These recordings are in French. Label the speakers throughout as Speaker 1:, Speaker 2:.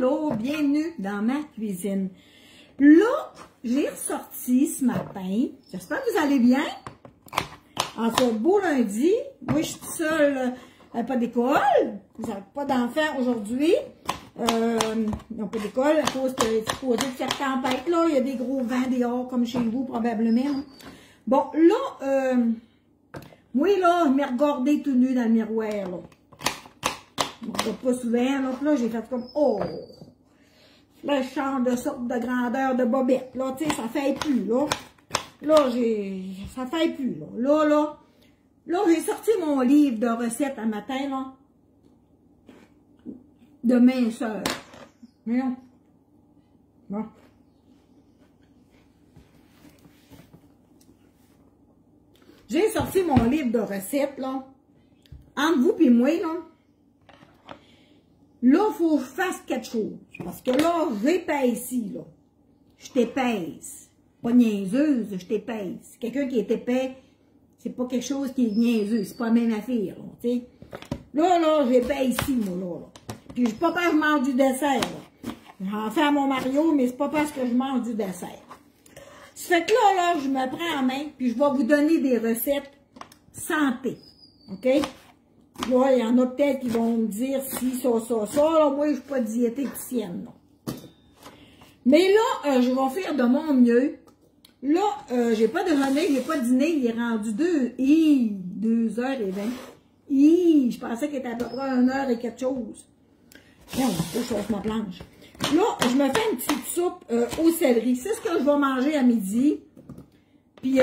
Speaker 1: Allô, bienvenue dans ma cuisine. Là, j'ai ressorti ce matin. J'espère que vous allez bien. En ce beau lundi. Moi, je suis toute seule, pas d'école. Vous n'avez pas d'enfants aujourd'hui. Ils n'ont pas d'école à cause que c'est supposé de faire tempête. Là, il y a des gros vents dehors, comme chez vous, probablement. Bon, là, moi, là, je m'ai regardée tout nu dans le miroir, là. On ne regarde pas souvent, là. Puis là, j'ai fait comme, oh! Là, je change de sorte de grandeur de bobette. Là, tu sais, ça fait plus, là. Là, ça fait plus, là. Là, j'ai sorti mon livre de recettes un matin, là. De minceur. Voyons. Bon. J'ai sorti mon livre de recettes, là. Entre vous et moi, là. Là, il faut que je fasse quelque chose. Parce que là, j'épaisse ici, là. Je t'épaisse. Pas niaiseuse, je t'épaisse. Quelqu'un qui est épais, c'est pas quelque chose qui est niaiseux. C'est pas la même affaire, là, tu sais. Là, j'épaisse ici, moi, là. Puis, c'est pas parce que je mange du dessert, là. J'en fais à mon Mario, mais c'est pas parce que je mange du dessert. Ça fait que là, je me prends en main, puis je vais vous donner des recettes santé. OK? Là, il y en a peut-être qui vont me dire si, ça. Là, moi, je suis pas diététicienne, non. Mais là, je vais faire de mon mieux. Là, j'ai pas déjeuné, j'ai pas dîné. Il est rendu 2h20. Je pensais qu'il était à peu près 1h et quelque chose. Non, je chauffe ma planche. Là, je me fais une petite soupe au céleri. C'est ce que je vais manger à midi. Puis,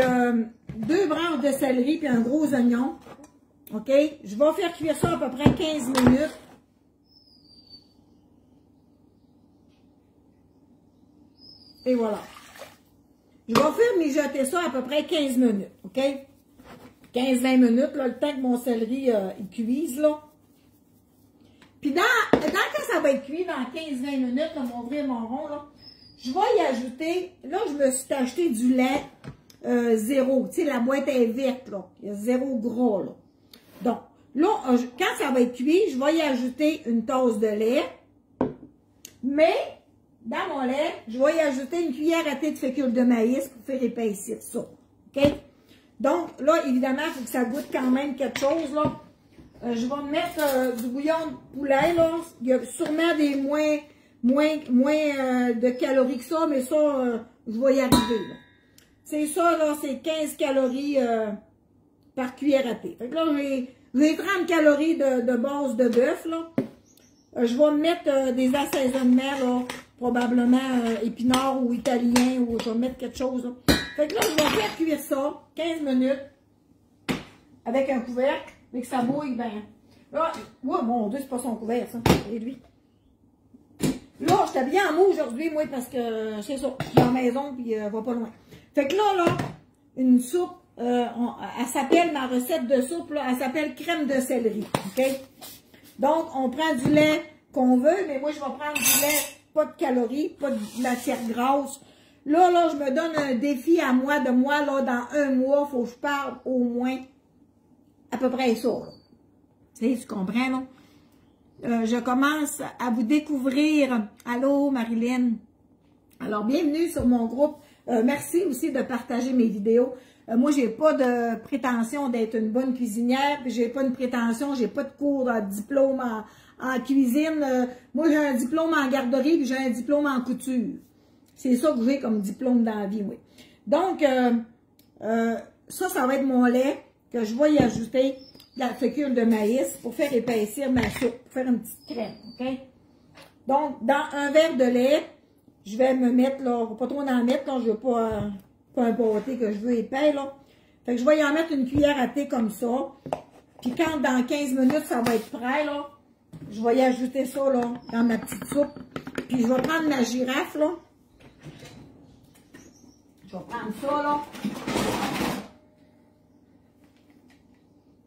Speaker 1: 2 branches de céleri puis un gros oignon. OK? Je vais faire cuire ça à peu près 15 minutes. Et voilà. Je vais faire mijoter ça à peu près 15 minutes. OK? 15-20 minutes, là, le temps que mon céleri il cuise, là. Puis quand ça va être cuit, dans 15-20 minutes, on va ouvrir mon rond, là, je vais y ajouter, là, je me suis acheté du lait zéro. Tu sais, la boîte est verte, là. Il y a 0 gras, là. Donc, là, quand ça va être cuit, je vais y ajouter une tasse de lait. Mais, dans mon lait, je vais y ajouter une cuillère à thé de fécule de maïs pour faire épaissir ça. OK? Donc, là, évidemment, il faut que ça goûte quand même quelque chose, là. Je vais me mettre du bouillon de poulet, là. Il y a sûrement des moins de calories que ça, mais ça, je vais y arriver, là. C'est ça, là, c'est 15 calories par cuillère à thé. Fait que là, j'ai 30 calories de base de bœuf, là. Je vais me mettre des assaisonnements, là, probablement épinards ou italiens, ou je vais mettre quelque chose, là. Fait que là, je vais faire cuire ça 15 minutes avec un couvercle, mais que ça bouille, ben. Là, ouais, mon Dieu, c'est pas son couvercle, ça. C'est lui. Là, j'étais bien en mou aujourd'hui, moi, parce que c'est ça. Je suis dans la maison, puis va pas loin. Fait que là, une soupe, elle s'appelle, ma recette de soupe, là, elle s'appelle crème de céleri, OK? Donc, on prend du lait qu'on veut, mais moi, je vais prendre du lait, pas de calories, pas de matière grasse. Là, je me donne un défi à moi, là, dans 1 mois, il faut que je parle au moins à peu près ça, là. Tu sais, tu comprends, non? Je commence à vous découvrir. Allô, Marilyn? Alors, bienvenue sur mon groupe. Merci aussi de partager mes vidéos. Moi, j'ai pas de prétention d'être une bonne cuisinière, puis j'ai pas une prétention, j'ai pas de cours de diplôme en cuisine. Moi, j'ai un diplôme en garderie, puis j'ai un diplôme en couture. C'est ça que j'ai comme diplôme dans la vie, oui. Donc, ça va être mon lait que je vais y ajouter de la fécule de maïs pour faire épaissir ma soupe, pour faire une petite crème, OK? Donc, dans un verre de lait, je vais me mettre, là, pas trop en mettre, là, je veux pas un pâté que je veux épais, là. Fait que je vais y en mettre une cuillère à thé comme ça. Puis quand, dans 15 minutes, ça va être prêt, là, je vais y ajouter ça, là, dans ma petite soupe. Puis je vais prendre ma girafe, là. Je vais prendre ça, là.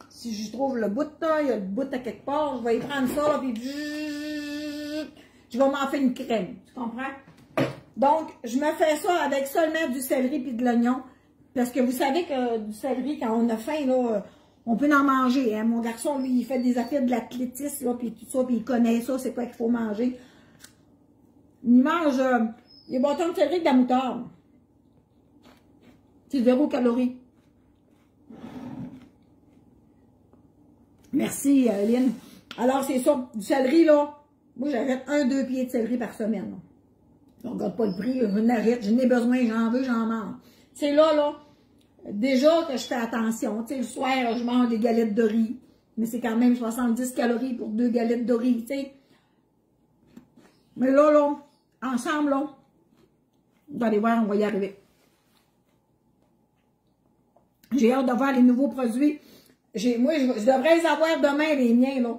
Speaker 1: Si je trouve le bout, là, il y a le bout à quelque part, je vais y prendre ça, là, puis je vais m'en faire une crème. Tu comprends? Donc, je me fais ça avec seulement du céleri puis de l'oignon. Parce que vous savez que du céleri, quand on a faim, là, on peut en manger. Hein? Mon garçon, lui, il fait des affaires de l'athlétisme, là, puis tout ça, puis il connaît ça, c'est quoi qu'il faut manger. ils mangent des bâtons de céleri avec de la moutarde. C'est 0 calories. Merci, Lynn. Alors, c'est ça. Du céleri, là. Moi, j'achète 1-2 pieds de céleri par semaine. Là. Je ne regarde pas le prix. Je n'arrête. Je n'ai besoin. J'en veux, j'en mange. C'est là, déjà que je fais attention. Tu sais, le soir, là, je mange des galettes de riz. Mais c'est quand même 70 calories pour 2 galettes de riz, tu sais. Mais là, ensemble, là, vous allez voir, on va y arriver. J'ai hâte de voir les nouveaux produits. Moi, je devrais les avoir demain, les miens, là.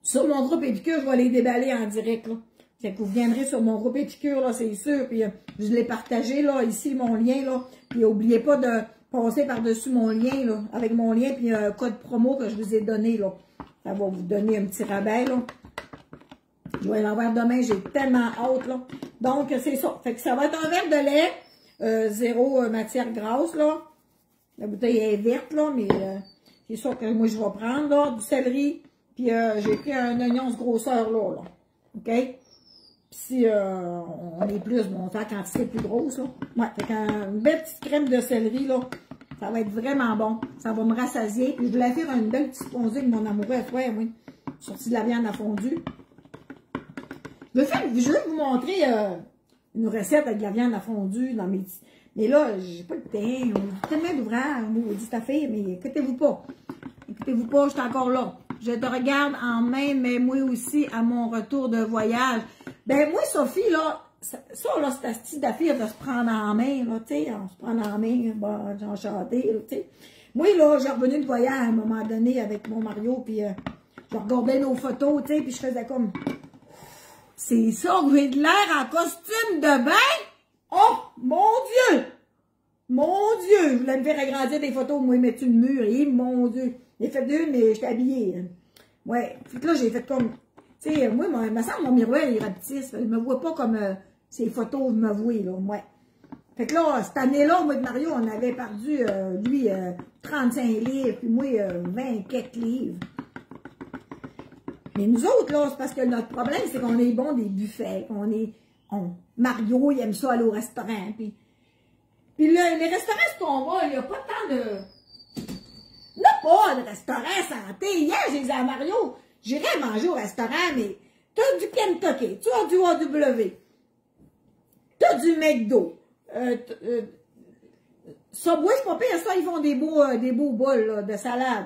Speaker 1: Sur mon groupe Épicure, je vais les déballer en direct, là. Fait que vous viendrez sur mon groupe Épicure, là, c'est sûr. Puis, je l'ai partagé, là, ici, mon lien, là. Puis, n'oubliez pas de passer par-dessus mon lien, là, avec mon lien, puis un code promo que je vous ai donné, là. Ça va vous donner un petit rabais, là. Je vais l'envoyer demain, j'ai tellement hâte, là. Donc, c'est ça. Fait que ça va être un verre de lait, 0 matière grasse, là. La bouteille est verte, là, mais c'est ça que moi, je vais prendre, là, du céleri. Puis, j'ai pris un oignon de grosseur, là. OK? Puis, si on est plus, bon, on fait la quantité plus grosse, là. Ouais, fait qu'une belle petite crème de céleri, là, ça va être vraiment bon. Ça va me rassasier. Puis, je voulais faire une belle petite fondue avec mon amoureux à toi, oui. Sorti de la viande à fondue. Je vais vous montrer une recette avec de la viande à fondue dans mes... Mais là, j'ai pas le temps. On a tellement d'ouvrages, on dit ta fille, mais écoutez-vous pas. Écoutez-vous pas, je suis encore là. Je te regarde en main, mais moi aussi, à mon retour de voyage. Ben, moi, Sophie, là, ça là, c'est ce style d'affaire de se prendre en main, là, tu sais, on se prend en main, bon, j'ai enchanté, tu sais. Moi, là, j'ai revenu de voyage à un moment donné avec mon Mario, puis je regardais nos photos, tu sais, puis je faisais comme... C'est ça, vous avez de l'air en costume de bain? Oh, mon Dieu! Mon Dieu! Je voulais me faire agrandir des photos, moi, mettre une mur, et mon Dieu! J'ai fait deux, mais j'étais habillée. Ouais. Fait que là, j'ai fait comme... Tu sais, moi, il me semble mon miroir, il est rapetisse. Je me vois pas comme ces photos me voient, là, ouais. Fait que là, cette année-là, moi et Mario, on avait perdu, lui, 35 livres, puis moi, 20 quelques livres. Mais nous autres, là, c'est parce que notre problème, c'est qu'on est bon des buffets, Mario, il aime ça aller au restaurant, puis les restaurants, ce qu'on va, il n'y a pas tant de... Il n'y a pas de restaurant santé. Hier, j'ai dit à Mario, j'irais manger au restaurant, mais t'as du Kentucky, tu as du AW, t'as du McDo, Subway, c'est pas pire, ça, ils font des beaux bols là, de salade.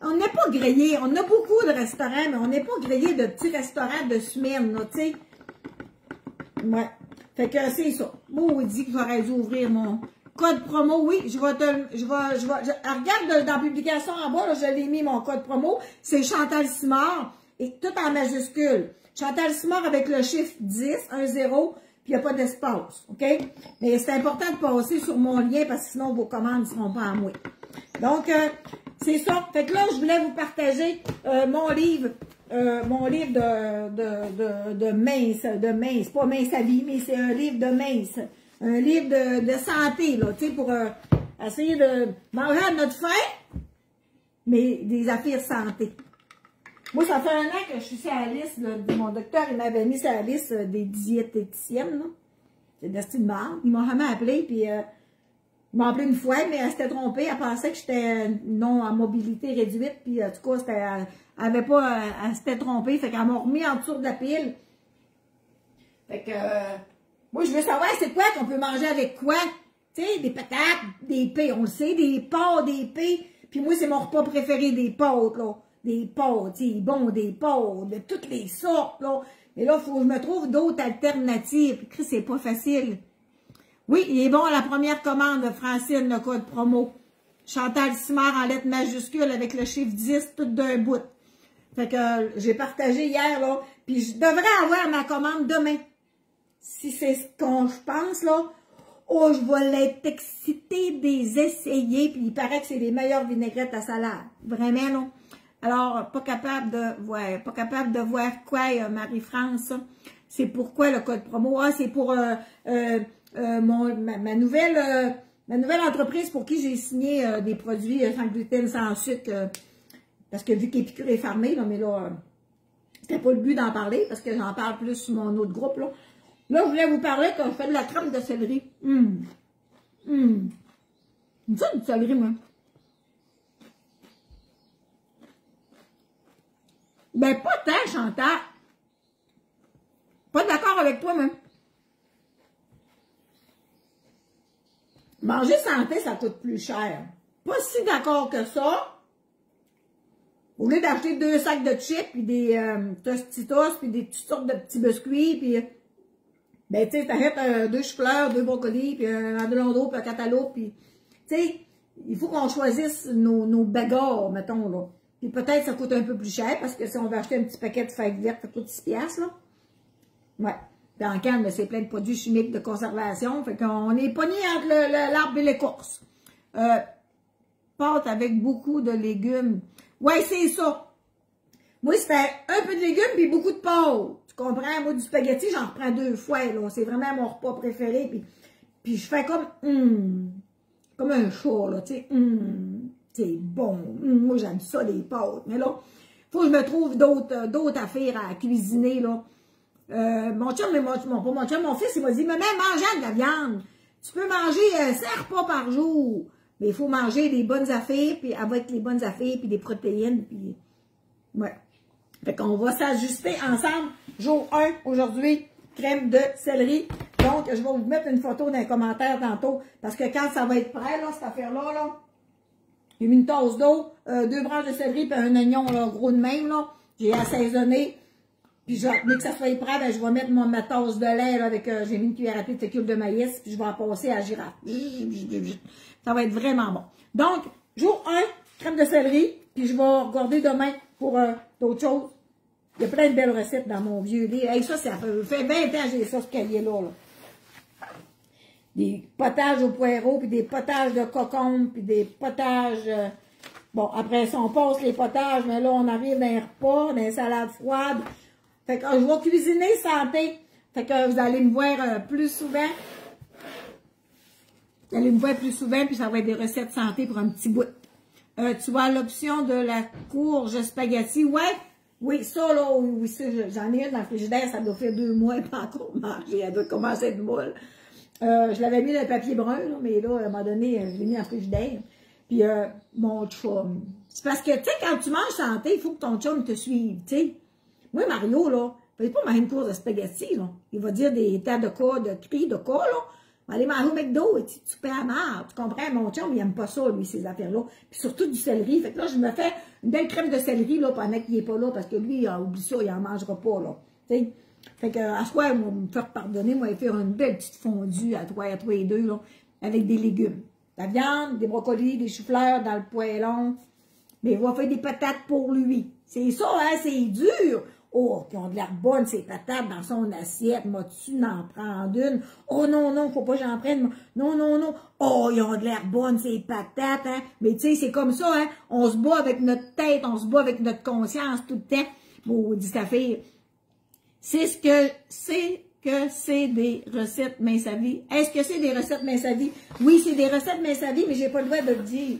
Speaker 1: On n'est pas grillé, on a beaucoup de restaurants, mais on n'est pas grillé de petits restaurants de semaine, tu sais. Ouais. Fait que c'est ça. Moi, on dit que j'aurais dû ouvrir mon code promo. Oui, regarde dans la publication en bas, là, je l'ai mis mon code promo. C'est Chantal Simard, et tout en majuscule. Chantal Simard avec le chiffre 10, 1, 0, puis il n'y a pas d'espace, OK? Mais c'est important de passer sur mon lien, parce que sinon, vos commandes ne seront pas à moi. Donc, c'est ça. Fait que là, je voulais vous partager mon livre de mince, pas mince à vie, mais c'est un livre de mince, un livre de santé, là, tu sais, pour essayer de manger à notre faim, mais des affaires santé. Moi, ça fait 1 an que je suis sur la liste, là, mon docteur, il m'avait mis sur la liste des diététiciennes, là. C'est de style marde. Ils m'ont jamais appelé, puis ils m'ont appelé une fois, mais elle s'était trompée. Elle pensait que j'étais non à mobilité réduite. Puis, en tout cas, elle s'était trompée. Fait qu'elle m'a remis en dessous de la pile. Fait que, moi, je veux savoir c'est quoi qu'on peut manger avec quoi. Tu sais, des patates, des pâtes, on le sait, des pâtes, des pâtes. Puis moi, c'est mon repas préféré, des pâtes, là. Des pâtes, tu sais, bon, des pâtes, de toutes les sortes, là. Mais là, il faut que je me trouve d'autres alternatives. Puis, c'est pas facile. Oui, il est bon à la première commande, Francine, le code promo. Chantal Simard en lettres majuscules avec le chiffre 10, tout d'un bout. Fait que j'ai partagé hier, là. Puis je devrais avoir ma commande demain. Si c'est ce qu'on je pense, là. Oh, je vais l'être excitée des essayer. Puis il paraît que c'est les meilleures vinaigrettes à salade. Vraiment, non? Alors, pas capable de voir quoi, Marie-France. C'est pourquoi le code promo? Ah, c'est pour... ma nouvelle entreprise pour qui j'ai signé des produits sans gluten, sans sucre, parce que vu qu'Épicure est fermé, là, mais là, C'était pas le but d'en parler, parce que j'en parle plus sur mon autre groupe, là. Là, je voulais vous parler quand je fais de la crème de céleri. Ça, du céleri, moi. Ben, pas tant, Chantal. Pas d'accord avec toi, même. Manger santé, ça coûte plus cher. Pas si d'accord que ça. Au lieu d'acheter 2 sacs de chips, puis des Tostitos, puis des toutes sortes de petits biscuits, puis ben, tu sais, t'achètes 2 choux-fleurs, 2 brocolis, puis un adelondo, puis un cantaloupe, puis, tu sais, il faut qu'on choisisse nos bagarres, mettons, là. Puis peut-être ça coûte un peu plus cher, parce que si on veut acheter un petit paquet de fèves vertes, ça coûte 6$, là. Ouais. Puis en canne, c'est plein de produits chimiques de conservation, fait qu'on est pogné entre l'arbre et l'écorce. Pâte avec beaucoup de légumes. Ouais, c'est ça. Moi, c'était un peu de légumes puis beaucoup de pâte. Tu comprends? Moi, du spaghetti, j'en reprends 2 fois, là. C'est vraiment mon repas préféré. Puis je fais comme un chat, là, tu sais. C'est bon. Moi, j'aime ça, les pâtes. Mais là, faut que je me trouve d'autres affaires à cuisiner, là. Mon fils, il m'a dit, maman, mangeant de la viande. Tu peux manger 5 repas par jour. Mais il faut manger des bonnes affaires, puis avec les bonnes affaires, puis des protéines, puis... Ouais. Fait qu'on va s'ajuster ensemble. Jour 1, aujourd'hui, crème de céleri. Donc, je vais vous mettre une photo dans les commentaires tantôt, parce que quand ça va être prêt, là, cette affaire-là, là, j'ai mis une tasse d'eau, 2 branches de céleri, puis un oignon, là, gros de même, là. J'ai assaisonné. Puis, dès que ça soit prêt, ben, je vais mettre ma tasse de lait, là, avec, j'ai mis une cuillère à thé de fécule de maïs, puis je vais en passer à la girafe. Ça va être vraiment bon. Donc, jour 1, crème de céleri, puis je vais regarder demain pour d'autres choses. Il y a plein de belles recettes dans mon vieux livre. Hey, ça fait 20 ans que j'ai ça, ce cahier-là. Des potages au poireau, puis des potages de cocombe, puis des potages... bon, après ça, on passe les potages, mais là, on arrive dans les repas, dans les salades froides. Fait que je vais cuisiner santé. Fait que vous allez me voir plus souvent. Vous allez me voir plus souvent, puis ça va être des recettes santé pour un petit bout. Tu vois l'option de la courge spaghetti. Ouais, oui, ça là, oui, ça, j'en ai une dans le frigidaire, ça doit faire 2 mois, pas encore mangé, elle doit commencer à être molle. Je l'avais mis dans le papier brun, là, mais là, à un moment donné, je l'ai mis dans le frigidaire. Puis, mon chum. C'est parce que, tu sais, quand tu manges santé, il faut que ton chum te suive, tu sais. Moi, Mario, là, il ne va pas manger une course de spaghetti, là. Il va dire des tas de cas, de cris, de cas, là. Il va aller manger au McDo et tu paies à marre. Tu comprends? Mon chum, il n'aime pas ça, lui, ces affaires-là. Puis surtout du céleri. Fait que là, je me fais une belle crème de céleri, là, pendant qu'il n'est pas là, parce que lui, il oublie ça, il n'en mangera pas, là. Tu sais? Fait que, à soi, il va me faire pardonner, moi, il va faire une belle petite fondue à toi et deux, là, avec des légumes. La viande, des brocolis, des choux-fleurs dans le poêlon. Mais il va faire des patates pour lui. C'est ça, hein, c'est dur. Oh, qui ont de l'air bonnes, ces patates dans son assiette. Moi-tu n'en prends une? Oh non, non, faut pas que j'en prenne. Non, non, non. Oh, ils ont de l'air bonnes, ces patates, hein. Mais tu sais, c'est comme ça, hein. On se bat avec notre tête, on se bat avec notre conscience tout le temps. Bon, dit ça fait. C'est ce que c'est des recettes mince à vie. Est-ce que c'est des recettes mince à vie? Oui, c'est des recettes mince à vie, mais j'ai pas le droit de le dire.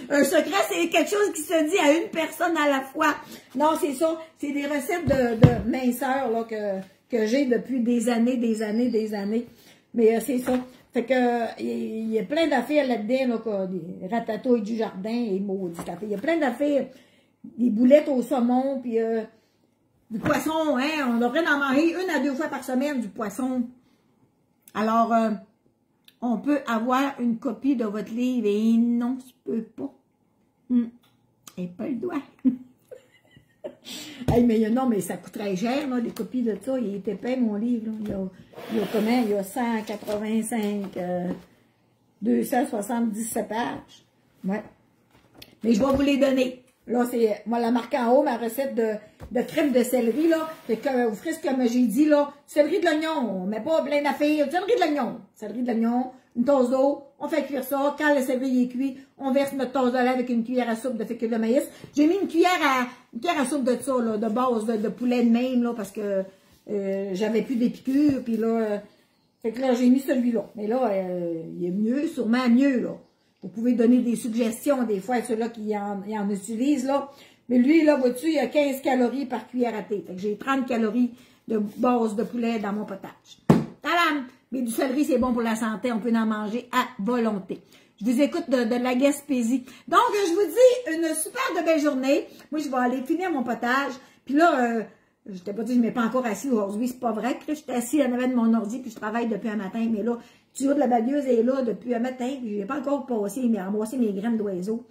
Speaker 1: Un secret, c'est quelque chose qui se dit à une personne à la fois. Non, c'est ça. C'est des recettes de minceur là, que j'ai depuis des années. Mais c'est ça. Fait que il y a plein d'affaires là-dedans, là, des ratatouilles du jardin et maudit café. Il y a plein d'affaires, des boulettes au saumon, puis du poisson, hein. On devrait en manger 1 à 2 fois par semaine du poisson. Alors, on peut avoir une copie de votre livre et non, je peux pas. Et pas le doigt. Hey, mais non, mais ça coûterait cher, là, des copies de ça. Il était épais, mon livre. Là. Il y a combien? Il y a 185, 277 pages. Ouais. Mais je vais vous les donner. Là, c'est, moi, la marque en haut, ma recette de crème de céleri, là. Fait que, vous ferez ce que j'ai dit, là. Céleri de l'oignon. On met pas plein d'affaires. Céleri de l'oignon. Céleri de l'oignon. Une tasse d'eau. On fait cuire ça. Quand le céleri est cuit, on verse notre tasse de lait avec une cuillère à soupe de fécule de maïs. J'ai mis une cuillère à soupe de ça, là, de base, de poulet de même, là, parce que, j'avais plus des piqûres, puis là, fait que là, j'ai mis celui-là. Mais là, il est mieux, sûrement mieux, là. Vous pouvez donner des suggestions, des fois, à ceux-là qui en utilisent, là. Mais lui, là, vois-tu, il y a 15 calories par cuillère à thé. Fait que j'ai 30 calories de base de poulet dans mon potage. Tadam! Mais du céleri, c'est bon pour la santé. On peut en manger à volonté. Je vous écoute de la Gaspésie. Donc, je vous dis une super de belle journée. Moi, je vais aller finir mon potage. Puis là, je t'ai pas dit, je ne m'ai pas encore assis aujourd'hui. C'est pas vrai que je suis assis en avant de mon ordi puis je travaille depuis un matin. Mais là, tu vois, de la bagueuse est là depuis un matin. Puis je n'ai pas encore passé, mais ramassé mes graines d'oiseaux.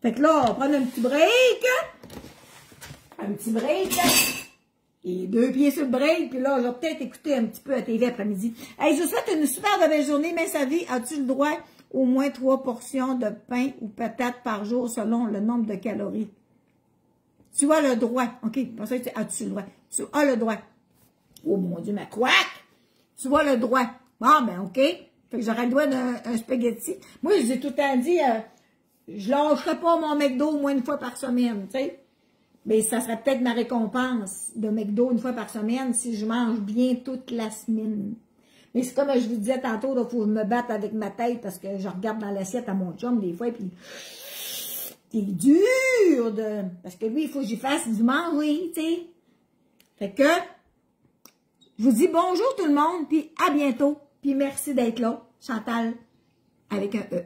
Speaker 1: Fait que là, on va prendre un petit break. Un petit break. Et 2 pieds sur le break. Puis là, je vais peut-être écouter un petit peu la TV après-midi. Hey, je vous souhaite une super belle journée. Mais sa vie, as-tu le droit au moins 3 portions de pain ou patates par jour selon le nombre de calories? Tu as le droit. OK, pour ça, as-tu le droit? Tu as le droit. Oh mon Dieu, ma couac! Tu as le droit. Bon, ben OK. Fait que j'aurais le droit d'un spaghetti. Moi, je vous ai tout le temps dit... je lâcherai pas mon McDo au moins une fois par semaine, tu sais. Mais ça serait peut-être ma récompense de McDo une fois par semaine si je mange bien toute la semaine. Mais c'est comme je vous disais tantôt, il faut me battre avec ma tête parce que je regarde dans l'assiette à mon chum des fois, puis c'est dur de... Parce que lui, il faut que j'y fasse du manger, tu sais. Fait que, je vous dis bonjour tout le monde, puis à bientôt, puis merci d'être là. Chantal, avec un E.